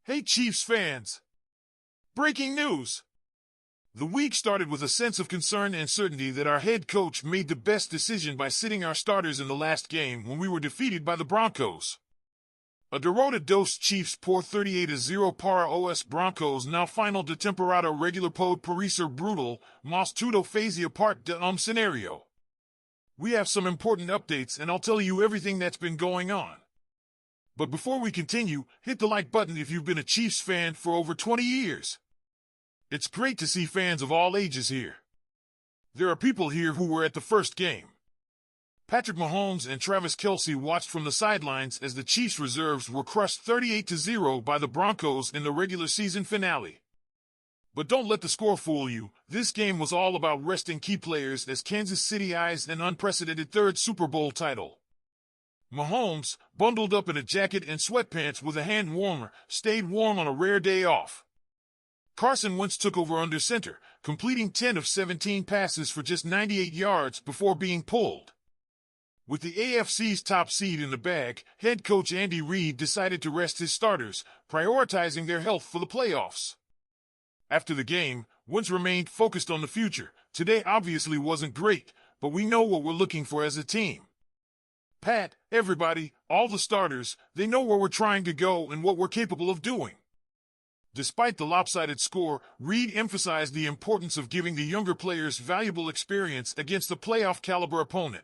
Hey Chiefs fans! Breaking news! The week started with a sense of concern and certainty that our head coach made the best decision by sitting our starters in the last game when we were defeated by the Broncos. A Bout Those Chiefs por 38-0 para os Broncos now final de temporada regular pode parecer brutal, mas tudo fazia parte de scenario. We have some important updates and I'll tell you everything that's been going on. But before we continue, hit the like button if you've been a Chiefs fan for over 20 years. It's great to see fans of all ages here. There are people here who were at the first game. Patrick Mahomes and Travis Kelce watched from the sidelines as the Chiefs reserves were crushed 38-0 by the Broncos in the regular season finale. But don't let the score fool you. This game was all about resting key players as Kansas City eyes an unprecedented third Super Bowl title. Mahomes, bundled up in a jacket and sweatpants with a hand warmer, stayed warm on a rare day off. Carson Wentz took over under center, completing 10 of 17 passes for just 98 yards before being pulled. With the AFC's top seed in the bag, head coach Andy Reid decided to rest his starters, prioritizing their health for the playoffs. After the game, Wentz remained focused on the future. Today obviously wasn't great, but we know what we're looking for as a team. Pat, everybody, all the starters, they know where we're trying to go and what we're capable of doing. Despite the lopsided score, Reid emphasized the importance of giving the younger players valuable experience against a playoff-caliber opponent.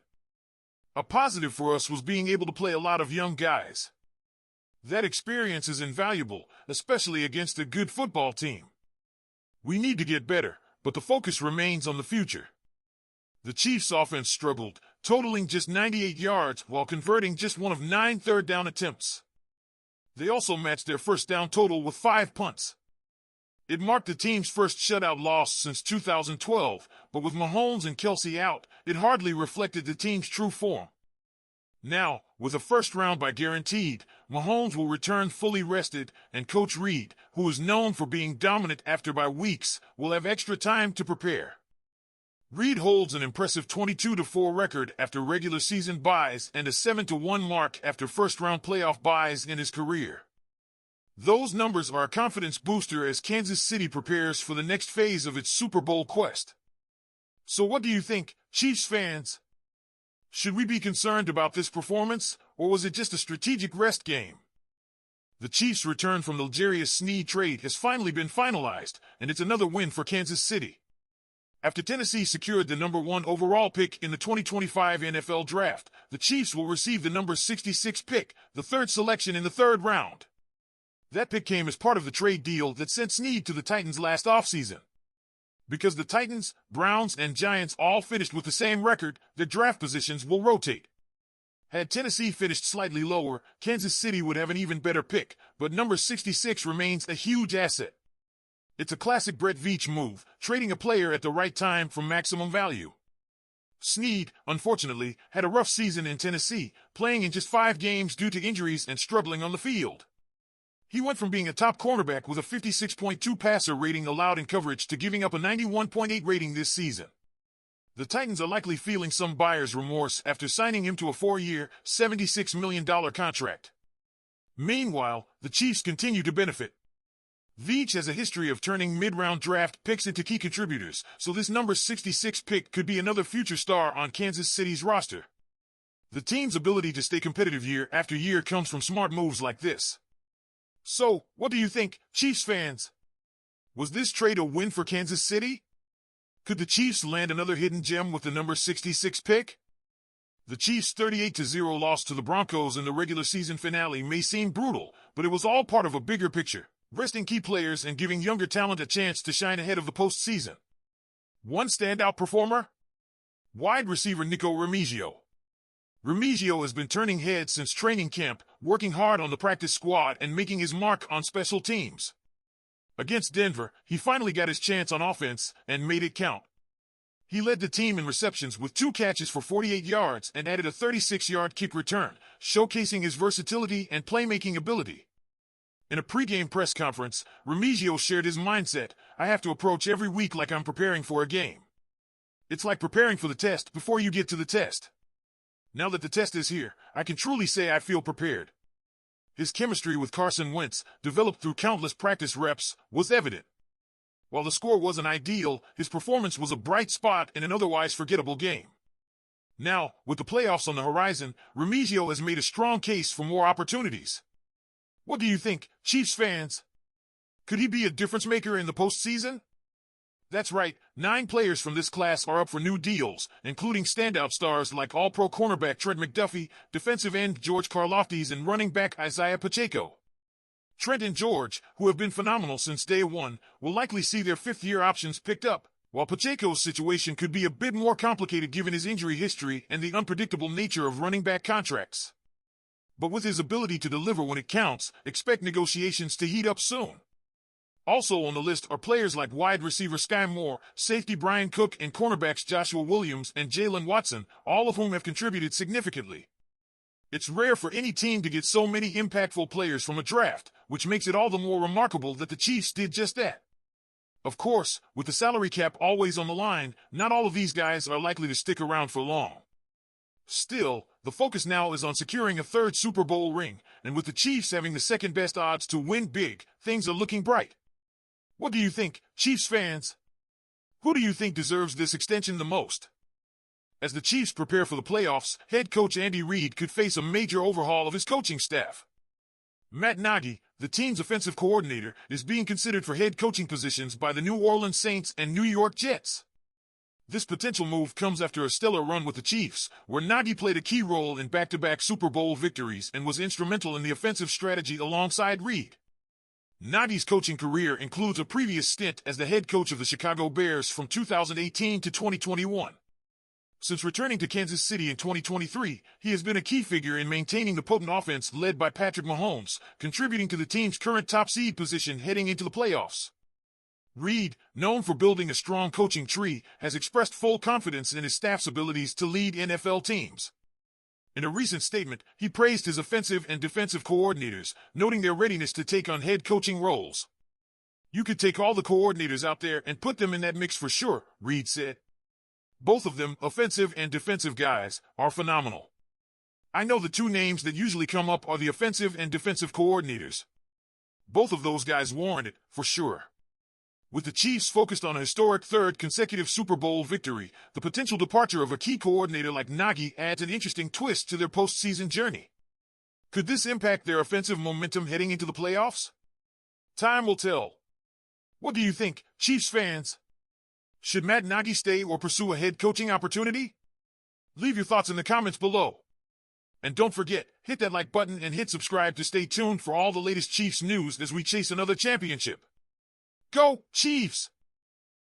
A positive for us was being able to play a lot of young guys. That experience is invaluable, especially against a good football team. We need to get better, but the focus remains on the future. The Chiefs' offense struggled, totaling just 98 yards while converting just one of 9 third-down attempts. They also matched their first-down total with 5 punts. It marked the team's first shutout loss since 2012, but with Mahomes and Kelce out, it hardly reflected the team's true form. Now, with a first round bye guaranteed, Mahomes will return fully rested, and Coach Reid, who is known for being dominant after bye weeks, will have extra time to prepare. Reid holds an impressive 22-4 record after regular season byes and a 7-1 mark after first-round playoff byes in his career. Those numbers are a confidence booster as Kansas City prepares for the next phase of its Super Bowl quest. So what do you think, Chiefs fans? Should we be concerned about this performance, or was it just a strategic rest game? The Chiefs' return from the L'Jarius Sneed trade has finally been finalized, and it's another win for Kansas City. After Tennessee secured the number 1 overall pick in the 2025 NFL Draft, the Chiefs will receive the number 66 pick, the third selection in the third round. That pick came as part of the trade deal that sent Sneed to the Titans last offseason. Because the Titans, Browns, and Giants all finished with the same record, their draft positions will rotate. Had Tennessee finished slightly lower, Kansas City would have an even better pick, but number 66 remains a huge asset. It's a classic Brett Veach move, trading a player at the right time for maximum value. Sneed, unfortunately, had a rough season in Tennessee, playing in just 5 games due to injuries and struggling on the field. He went from being a top cornerback with a 56.2 passer rating allowed in coverage to giving up a 91.8 rating this season. The Titans are likely feeling some buyer's remorse after signing him to a 4-year, $76 million contract. Meanwhile, the Chiefs continue to benefit. Veach has a history of turning mid-round draft picks into key contributors, so this number 66 pick could be another future star on Kansas City's roster. The team's ability to stay competitive year after year comes from smart moves like this. So, what do you think, Chiefs fans? Was this trade a win for Kansas City? Could the Chiefs land another hidden gem with the number 66 pick? The Chiefs' 38-0 loss to the Broncos in the regular season finale may seem brutal, but it was all part of a bigger picture. Resting key players and giving younger talent a chance to shine ahead of the postseason. One standout performer? Wide receiver Nico Remigio. Remigio has been turning heads since training camp, working hard on the practice squad and making his mark on special teams. Against Denver, he finally got his chance on offense and made it count. He led the team in receptions with 2 catches for 48 yards and added a 36-yard kick return, showcasing his versatility and playmaking ability. In a pregame press conference, Remigio shared his mindset: "I have to approach every week like I'm preparing for a game. It's like preparing for the test before you get to the test. Now that the test is here, I can truly say I feel prepared." His chemistry with Carson Wentz, developed through countless practice reps, was evident. While the score wasn't ideal, his performance was a bright spot in an otherwise forgettable game. Now, with the playoffs on the horizon, Remigio has made a strong case for more opportunities. What do you think, Chiefs fans? Could he be a difference maker in the postseason? That's right, 9 players from this class are up for new deals, including standout stars like All-Pro cornerback Trent McDuffie, defensive end George Karlaftis, and running back Isaiah Pacheco. Trent and George, who have been phenomenal since day one, will likely see their fifth-year options picked up, while Pacheco's situation could be a bit more complicated given his injury history and the unpredictable nature of running back contracts. But with his ability to deliver when it counts, expect negotiations to heat up soon. Also on the list are players like wide receiver Sky Moore, safety Brian Cook, and cornerbacks Joshua Williams and Jalen Watson, all of whom have contributed significantly. It's rare for any team to get so many impactful players from a draft, which makes it all the more remarkable that the Chiefs did just that. Of course, with the salary cap always on the line, not all of these guys are likely to stick around for long. Still, the focus now is on securing a third Super Bowl ring, and with the Chiefs having the second best odds to win big, things are looking bright. What do you think, Chiefs fans? Who do you think deserves this extension the most? As the Chiefs prepare for the playoffs, head coach Andy Reid could face a major overhaul of his coaching staff. Matt Nagy, the team's offensive coordinator, is being considered for head coaching positions by the New Orleans Saints and New York Jets. This potential move comes after a stellar run with the Chiefs, where Nagy played a key role in back-to-back Super Bowl victories and was instrumental in the offensive strategy alongside Reid. Nagy's coaching career includes a previous stint as the head coach of the Chicago Bears from 2018 to 2021. Since returning to Kansas City in 2023, he has been a key figure in maintaining the potent offense led by Patrick Mahomes, contributing to the team's current top seed position heading into the playoffs. Reid, known for building a strong coaching tree, has expressed full confidence in his staff's abilities to lead NFL teams. In a recent statement, he praised his offensive and defensive coordinators, noting their readiness to take on head coaching roles. "You could take all the coordinators out there and put them in that mix for sure," Reid said. "Both of them, offensive and defensive guys, are phenomenal. I know the two names that usually come up are the offensive and defensive coordinators. Both of those guys warrant it, for sure." With the Chiefs focused on a historic third consecutive Super Bowl victory, the potential departure of a key coordinator like Nagy adds an interesting twist to their postseason journey. Could this impact their offensive momentum heading into the playoffs? Time will tell. What do you think, Chiefs fans? Should Matt Nagy stay or pursue a head coaching opportunity? Leave your thoughts in the comments below. And don't forget, hit that like button and hit subscribe to stay tuned for all the latest Chiefs news as we chase another championship. Go, Chiefs!